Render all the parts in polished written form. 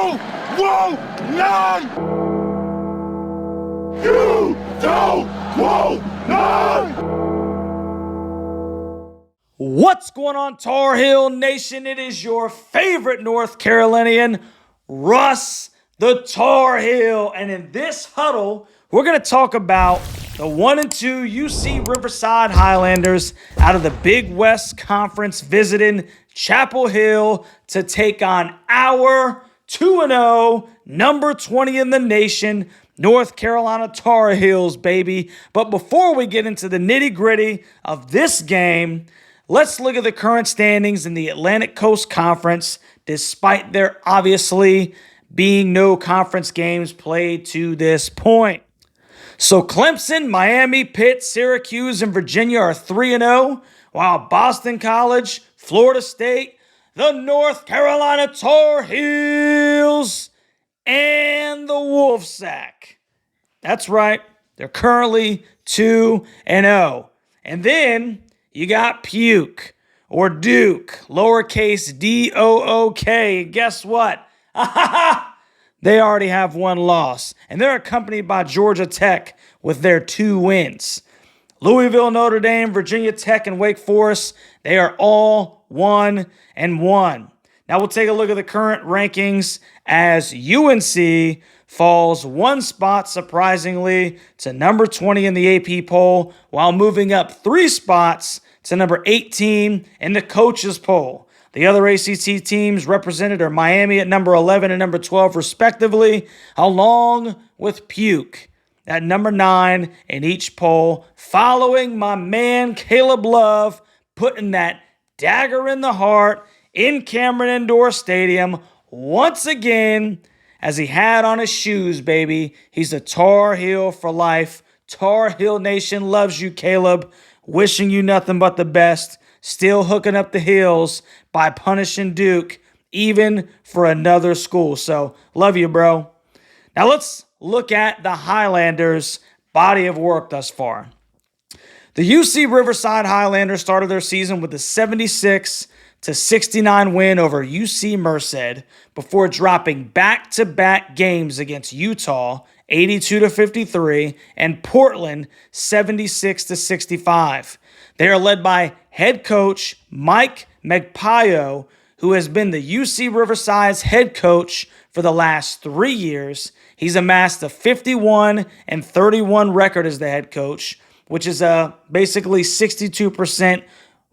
You won't none! You don't want none! What's going on, Tar Heel Nation? It is your favorite North Carolinian, Russ the Tar Heel. And in this huddle, we're going to talk about the 1-2 UC Riverside Highlanders out of the Big West Conference visiting Chapel Hill to take on our 2-0, number 20 in the nation, North Carolina Tar Heels, baby. But before we get into the nitty-gritty of this game, let's look at the current standings in the Atlantic Coast Conference, despite there obviously being no conference games played to this point. So Clemson, Miami, Pitt, Syracuse, and Virginia are 3-0, while Boston College, Florida State, the North Carolina Tar Heels, and the Wolfsack. That's right, they're currently 2-0. And then you got Puke, or Duke, lowercase D-O-O-K. And guess what? They already have one loss, and they're accompanied by Georgia Tech with their 2 wins. Louisville, Notre Dame, Virginia Tech, and Wake Forest, they are all 1-1. Now we'll take a look at the current rankings as UNC falls 1 spot, surprisingly, to number 20 in the AP poll, while moving up 3 spots to number 18 in the coaches poll. The other ACC teams represented are Miami at number 11 and number 12, respectively, along with Puke at number 9 in each poll, following my man Caleb Love putting that dagger in the heart in Cameron Indoor Stadium once again, as he had on his shoes, baby. He's a Tar Heel for life. Tar Heel Nation loves you, Caleb. Wishing you nothing but the best. Still hooking up the heels by punishing Duke, even for another school. So, love you, bro. Now, let's look at the Highlanders' body of work thus far. The UC Riverside Highlanders started their season with a 76-69 win over UC Merced before dropping back-to-back games against Utah, 82-53, and Portland, 76-65. They are led by head coach Mike Magpayo, who has been the UC Riverside's head coach for the last 3 years. He's amassed a 51-31 record as the head coach, which is a basically 62%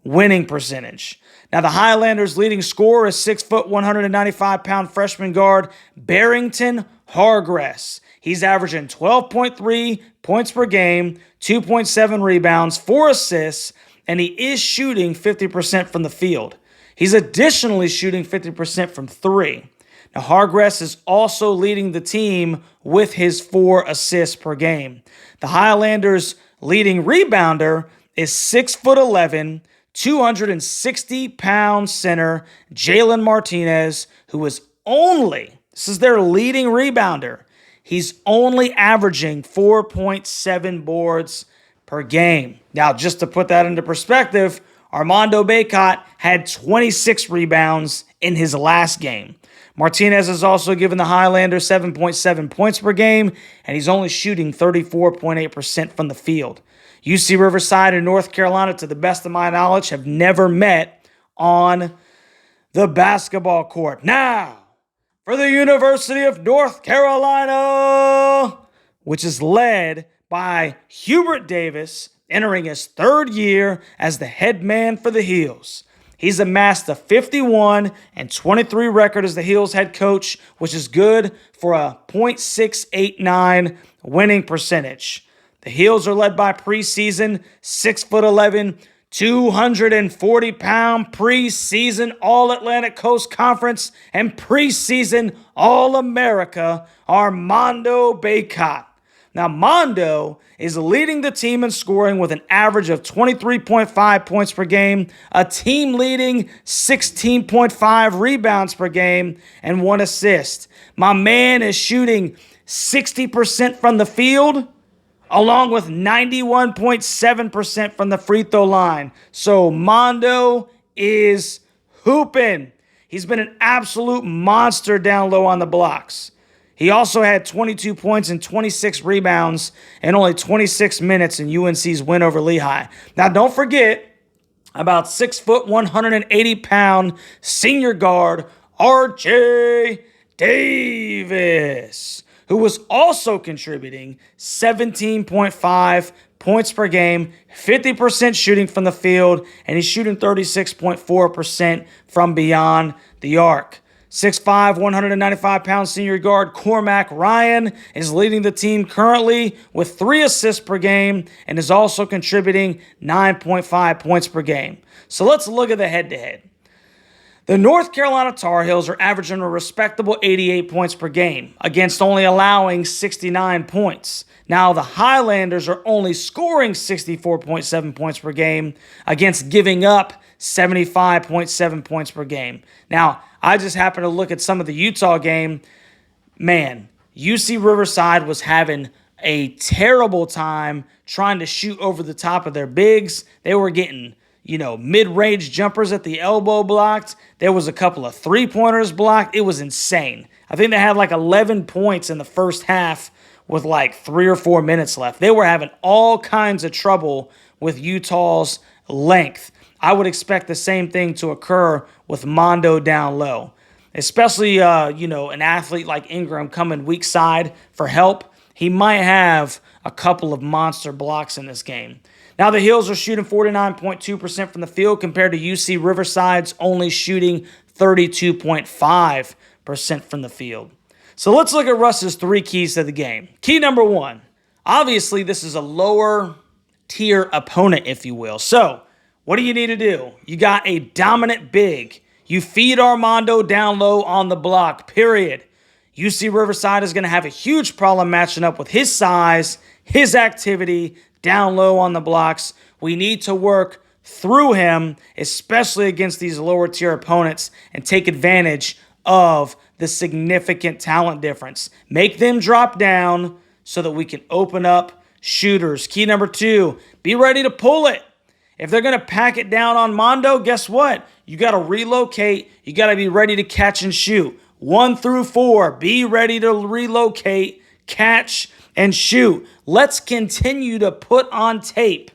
winning percentage. Now, the Highlanders' leading scorer is 6', 195-pound freshman guard Barrington Hargress. He's averaging 12.3 points per game, 2.7 rebounds, 4 assists, and he is shooting 50% from the field. He's additionally shooting 50% from 3. Now, Hargress is also leading the team with his 4 assists per game. The Highlanders' leading rebounder is 6'11", 260-pound center Jalen Martinez, who is this is their leading rebounder. He's only averaging 4.7 boards per game. Now, just to put that into perspective, Armondo Bacot had 26 rebounds in his last game. Martinez has also given the Highlanders 7.7 points per game, and he's only shooting 34.8% from the field. UC Riverside and North Carolina, to the best of my knowledge, have never met on the basketball court. Now, for the University of North Carolina, which is led by Hubert Davis, entering his 3rd year as the head man for the Heels. He's amassed a 51-23 record as the Heels head coach, which is good for a .689 winning percentage. The Heels are led by preseason 6'11", 240-pound preseason All-Atlantic Coast Conference and preseason All-America Armondo Bacot. Now, Mondo is leading the team in scoring with an average of 23.5 points per game, a team-leading 16.5 rebounds per game, and 1 assist. My man is shooting 60% from the field, along with 91.7% from the free throw line. So Mondo is hooping. He's been an absolute monster down low on the blocks. He also had 22 points and 26 rebounds in only 26 minutes in UNC's win over Lehigh. Now, don't forget about 6', 180-pound senior guard R.J. Davis, who was also contributing 17.5 points per game, 50% shooting from the field, and he's shooting 36.4% from beyond the arc. 6'5", 195-pound senior guard Cormac Ryan is leading the team currently with 3 assists per game and is also contributing 9.5 points per game. So let's look at the head-to-head. The North Carolina Tar Heels are averaging a respectable 88 points per game against only allowing 69 points. Now, the Highlanders are only scoring 64.7 points per game against giving up 75.7 points per game. Now, I just happened to look at some of the Utah game. Man, UC Riverside was having a terrible time trying to shoot over the top of their bigs. They were getting, mid-range jumpers at the elbow blocked. There was a couple of three-pointers blocked. It was insane. I think they had like 11 points in the first half with like 3 or 4 minutes left. They were having all kinds of trouble with Utah's length. I would expect the same thing to occur with Mondo down low, especially, an athlete like Ingram coming weak side for help. He might have a couple of monster blocks in this game. Now, the Heels are shooting 49.2% from the field compared to UC Riverside's only shooting 32.5% from the field. So let's look at Russ's 3 keys to the game. Key number 1, obviously this is a lower tier opponent, if you will. So what do you need to do? You got a dominant big. You feed Armando down low on the block, period. UC Riverside is going to have a huge problem matching up with his size, his activity, down low on the blocks. We need to work through him, especially against these lower tier opponents, and take advantage of the significant talent difference. Make them drop down so that we can open up shooters. Key number 2, be ready to pull it. If they're going to pack it down on Mondo, guess what? You got to relocate. You got to be ready to catch and shoot. 1 through 4, be ready to relocate, catch, and shoot. Let's continue to put on tape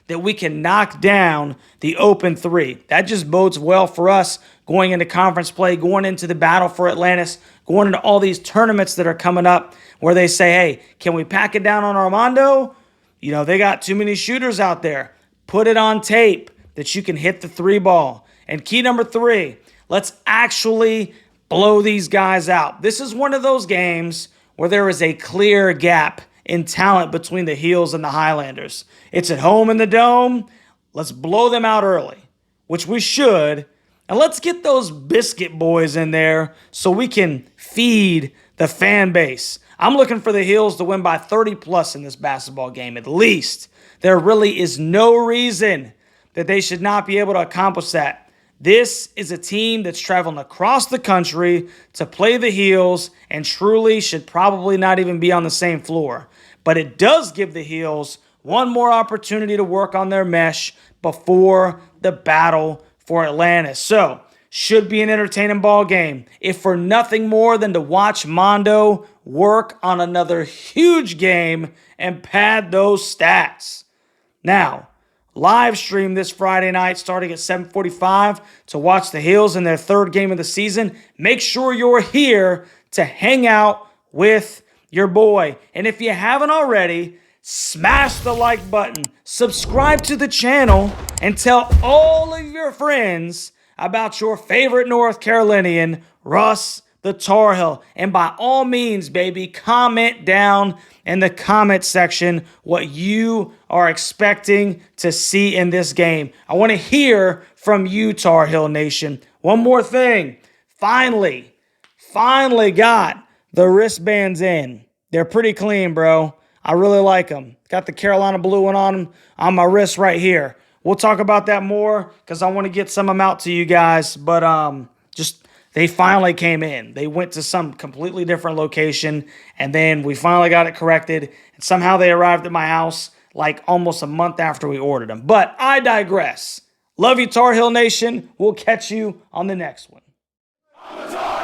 that we can knock down the open 3. That just bodes well for us going into conference play, going into the battle for Atlantis, going into all these tournaments that are coming up where they say, hey, can we pack it down on Armando? They got too many shooters out there. Put it on tape that you can hit the 3 ball. And key number 3, let's actually blow these guys out. This is one of those games where there is a clear gap in talent between the Heels and the Highlanders. It's at home in the Dome. Let's blow them out early, which we should. And let's get those biscuit boys in there so we can feed the fan base. I'm looking for the Heels to win by 30+ in this basketball game, at least. There really is no reason that they should not be able to accomplish that. This is a team that's traveling across the country to play the Heels and truly should probably not even be on the same floor. But it does give the Heels one more opportunity to work on their mesh before the battle for Atlantis. So, should be an entertaining ball game, if for nothing more than to watch Mondo work on another huge game and pad those stats. Now, live stream this Friday night starting at 7:45 to watch the Heels in their 3rd game of the season. Make sure you're here to hang out with your boy. And if you haven't already, smash the like button, subscribe to the channel, and tell all of your friends about your favorite North Carolinian, Russ the Tar Heel. And by all means, baby, comment down in the comment section what you are expecting to see in this game. I want to hear from you, Tar Heel Nation. One more thing. Finally got the wristbands in. They're pretty clean, bro. I really like them. Got the Carolina blue one on them on my wrist right here. We'll talk about that more because I want to get some of them out to you guys. But they finally came in. They went to some completely different location, and then we finally got it corrected. And somehow they arrived at my house like almost a month after we ordered them. But I digress. Love you, Tar Heel Nation. We'll catch you on the next one. Tar